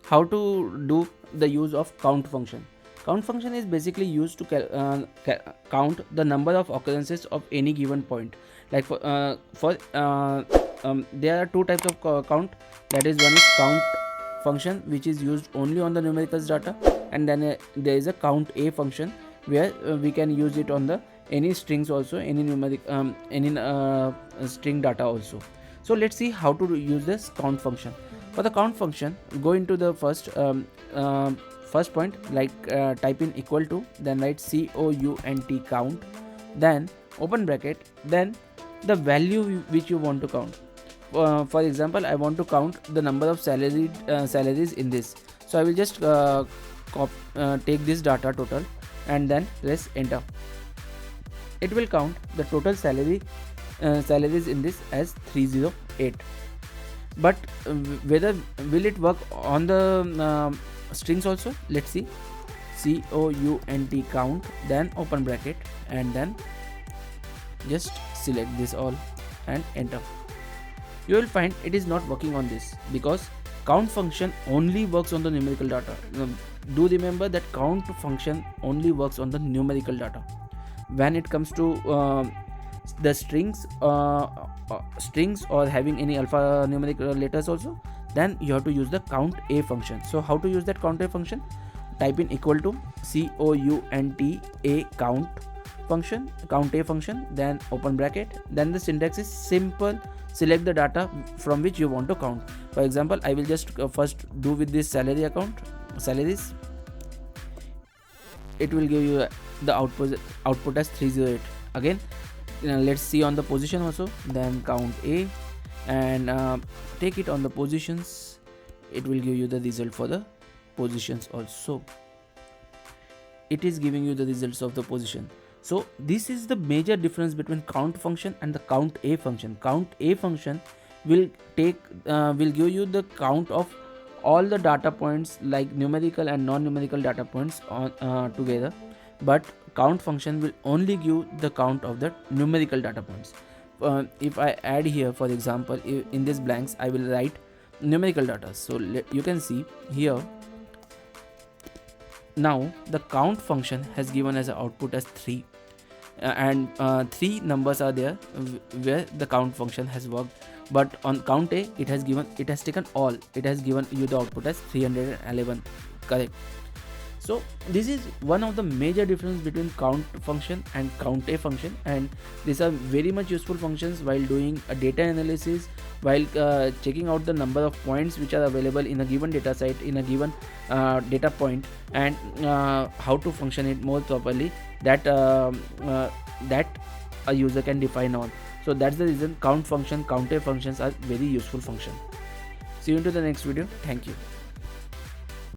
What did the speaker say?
how to do the use of count function. Count function is basically used to count the number of occurrences of any given point. Like there are two types of count. That is, one is count function, which is used only on the numericals data, and then there is a count a function where we can use it on the any strings also, any numeric any string data also. So let's see how to use this count function. For the count function, go into the first point, like type in equal to, then write count count, then open bracket, then the value which you want to count. For example, I want to count the number of salaries in this, so I will just take this data total and then press enter. It will count the total salaries in this as 308. But whether will it work on the strings also? Let's see. count count, then open bracket, and then just select this all and enter. You will find it is not working on this because count function only works on the numerical data. Do remember that count function only works on the numerical data. When it comes to the strings or having any alphanumeric letters also, then you have to use the count a function. So how to use that count a function? Type in equal to count a function, then open bracket, then the syntax is simple. Select the data from which you want to count. For example, I will just first do with this salaries. It will give you the output as 308. Again, let's see on the position also. Then count a and take it on the positions. It will give you the result for the positions also. It is giving you the results of the position. So this is the major difference between count function and the count a function. Count a function will give you the count of all the data points, like numerical and non-numerical data points on together, but count function will only give the count of the numerical data points. If I add here, for example, in this blanks I will write numerical data. So you can see here, now the count function has given as an output as 3, and 3 numbers are there where the count function has worked. But on count a, it has taken all. It has given you the output as 311. Correct. So this is one of the major difference between count function and count a function, and these are very much useful functions while doing a data analysis, while checking out the number of points which are available in a given data set, in a given data point, and how to function it more properly, that a user can define on. So that's the reason count function, count a functions are very useful function. See you into the next video. Thank you.